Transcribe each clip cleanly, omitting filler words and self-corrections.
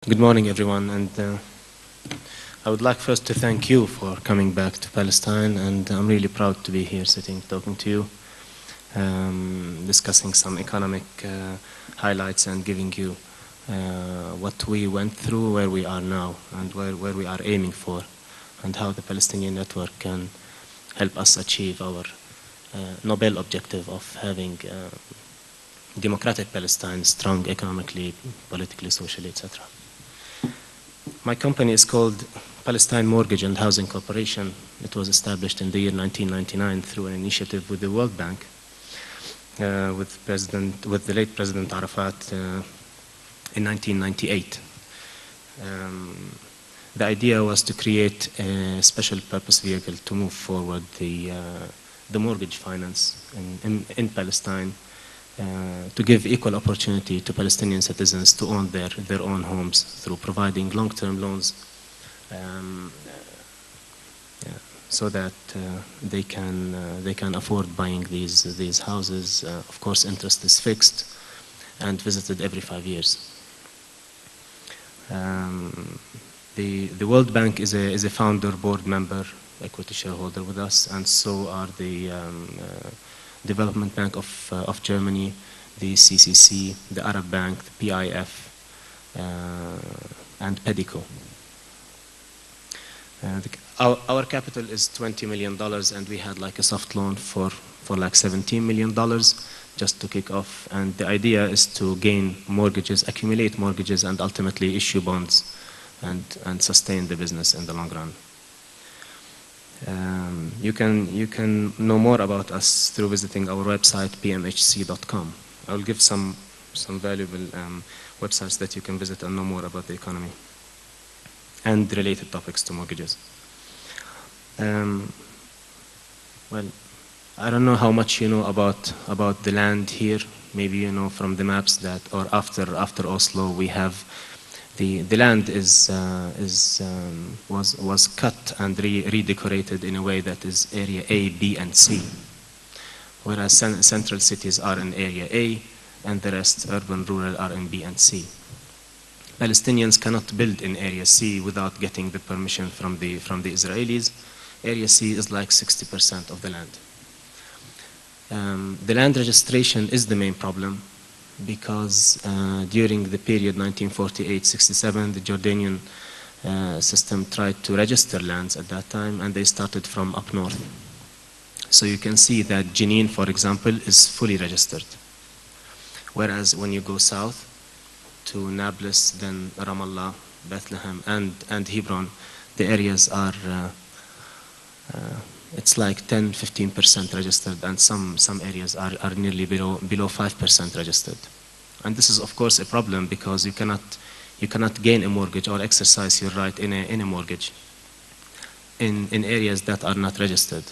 Good morning, everyone, and I would like first to thank you for coming back to Palestine, and I'm really proud to be here sitting talking to you, discussing some economic highlights and giving you what we went through, where we are now, and where we are aiming for, and how the Palestinian Network can help us achieve our noble objective of having democratic Palestine, strong economically, politically, socially, etc. My company is called Palestine Mortgage and Housing Corporation. It was established in the year 1999 through an initiative with the World Bank, with the late President Arafat in 1998. The idea was to create a special purpose vehicle to move forward the mortgage finance in Palestine, to give equal opportunity to Palestinian citizens to own their own homes through providing long-term loans, so that they can afford buying these houses. Of course, interest is fixed and visited every 5 years. The World Bank is a founder, board member, equity shareholder with us, and so are the Development Bank of Germany, the CCC, the Arab Bank, the PIF, and PEDICO. Our capital is $20 million, and we had like a soft loan for like $17 million just to kick off. And the idea is to gain mortgages, accumulate mortgages, and ultimately issue bonds and sustain the business in the long run. You can know more about us through visiting our website, pmhc.com. I'll give some valuable websites that you can visit and know more about the economy and related topics to mortgages. Well, I don't know how much you know about the land here. Maybe you know from the maps that, or after Oslo, we have the land was cut and redecorated in a way that is area A, B, and C, whereas central cities are in area A, and the rest, urban, rural, are in B and C. Palestinians cannot build in area C without getting the permission from the Israelis. Area C is like 60% of the land. The land registration is the main problem, because during the period 1948-67, the Jordanian system tried to register lands at that time, and they started from up north. So you can see that Jenin, for example, is fully registered. Whereas when you go south to Nablus, then Ramallah, Bethlehem, and Hebron, the areas are, it's like 10–15% registered, and some areas are nearly below 5% registered. And this is, of course, a problem, because you cannot gain a mortgage or exercise your right in a mortgage in areas that are not registered.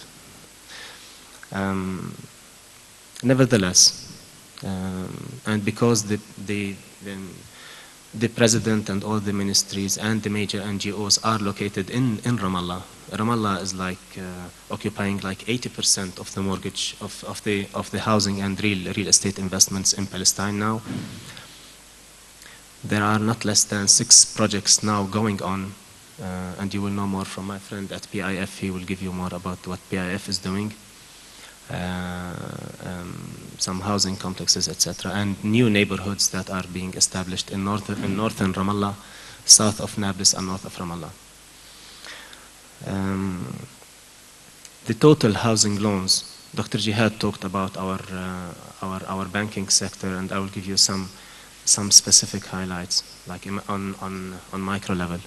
Nevertheless, and because the president and all the ministries and the major NGOs are located in Ramallah. Ramallah is like occupying like 80% of the mortgage of the housing and real estate investments in Palestine now. There are not less than 6 projects now going on, and you will know more from my friend at PIF. He will give you more about what PIF is doing. Some housing complexes, etc., and new neighborhoods that are being established in northern Ramallah, south of Nablus, and north of Ramallah. The total housing loans, Dr. Jihad talked about our banking sector, and I will give you some specific highlights, like on micro level.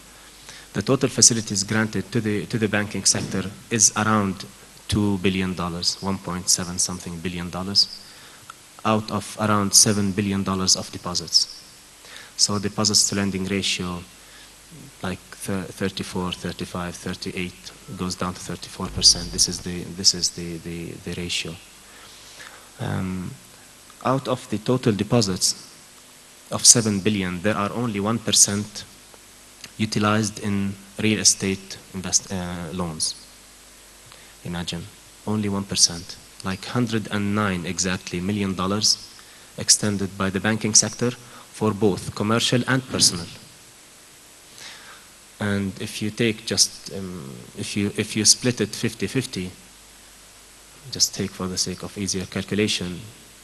The total facilities granted to the banking sector is around $2 billion, 1.7 something billion dollars, out of around $7 billion of deposits. So deposits to lending ratio, like 34, 35, 38, goes down to 34%. This is the ratio. Out of the total deposits of 7 billion, there are only 1% utilized in real estate loans. Imagine, only 1%, like $109 exactly million extended by the banking sector for both commercial and personal. And if you take just, if you split it 50-50, just take for the sake of easier calculation,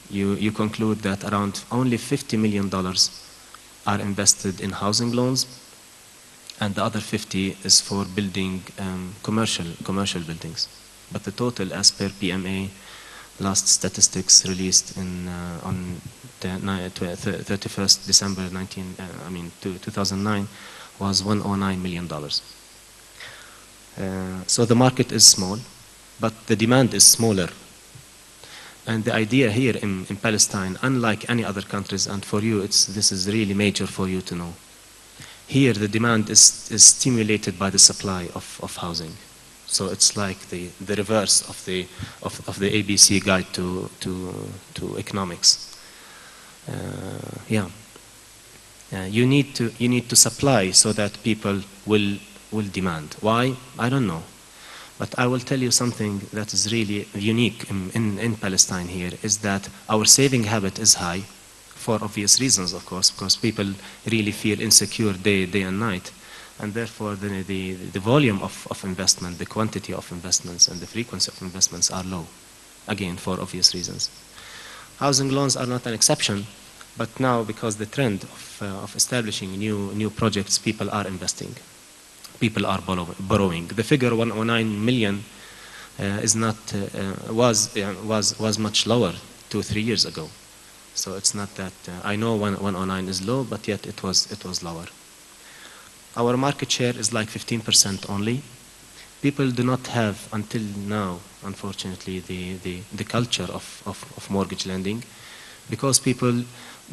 you conclude that around only $50 million are invested in housing loans, and the other 50 is for building commercial buildings. But the total, as per PMA, last statistics released on the 31st December 2009, was $109 million. So the market is small, but the demand is smaller. And the idea here in Palestine, unlike any other countries, and for you, this is really major for you to know. Here, the demand is stimulated by the supply of housing. So it's like the reverse of the ABC guide to economics. You need to supply so that people will demand. Why? I don't know. But I will tell you something that is really unique in Palestine here, is that our saving habit is high, for obvious reasons, of course, because people really feel insecure day and night. And therefore, the volume of investment, the quantity of investments, and the frequency of investments are low, again, for obvious reasons. Housing loans are not an exception, but now, because the trend of establishing new projects, people are investing. People are borrowing. The figure 109 million was much lower 2-3 years ago. So it's not that I know 109 is low, but yet it was lower. Our market share is like 15% only. People do not have until now, unfortunately, the culture of mortgage lending, because people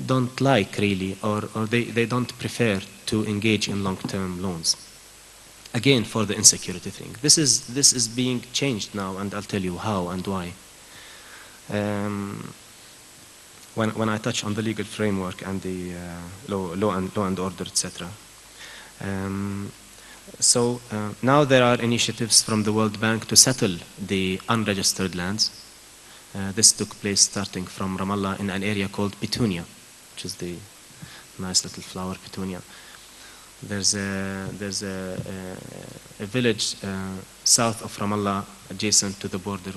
don't like really, or they don't prefer to engage in long-term loans. Again, for the insecurity thing. This is being changed now, and I'll tell you how and why. When I touch on the legal framework and the law and order, etc. Now there are initiatives from the World Bank to settle the unregistered lands. This took place starting from Ramallah in an area called Petunia, which is the nice little flower Petunia. There's a village south of Ramallah, adjacent to the border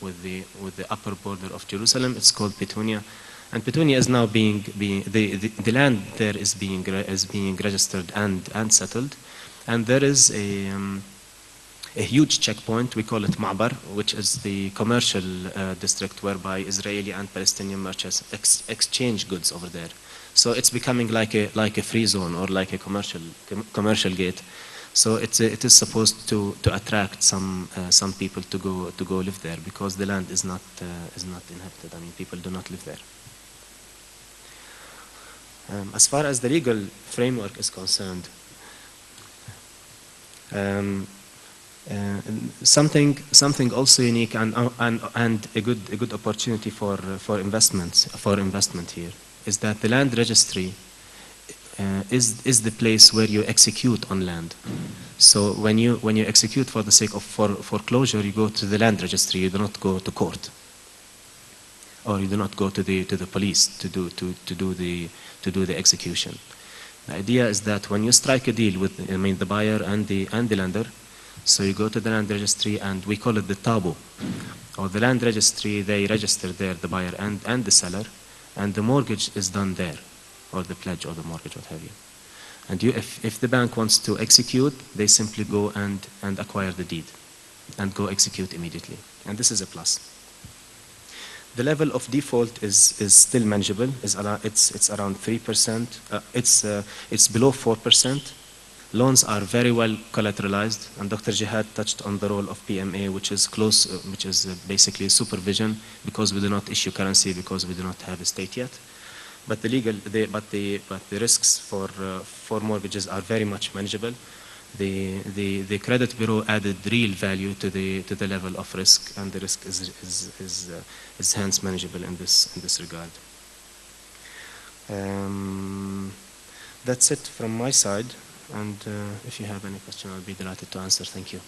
with the upper border of Jerusalem. It's called Petunia, and Petunia is now the land there is being registered and settled, and there is a huge checkpoint. We call it Ma'bar, which is the commercial district whereby Israeli and Palestinian merchants exchange goods over there. So it's becoming like a free zone, or like a commercial gate. So it is supposed to attract some people to go live there, because the land is not inhabited. I mean, people do not live there. As far as the legal framework is concerned, something also unique and a good opportunity for investment here is that the land registry is the place where you execute on land. So when you execute for the sake of foreclosure, you go to the land registry. You do not go to court, or you do not go to the police to do the execution. The idea is that when you strike a deal with the buyer and the lender, so you go to the land registry, and we call it the tabu, or the land registry. They register there the buyer and the seller, and the mortgage is done there, or the pledge or the mortgage, what have you. And if the bank wants to execute, they simply go and acquire the deed and go execute immediately. And this is a plus. The level of default is still manageable. It's around 3%. It's below 4%. Loans are very well collateralized, and Dr. Jihad touched on the role of PMA, which is basically supervision, because we do not issue currency, because we do not have a state yet. But the risks for mortgages are very much manageable. The credit bureau added real value to the level of risk, and the risk is hence manageable in this regard. That's it from my side. And if you have any question, I'll be delighted to answer. Thank you.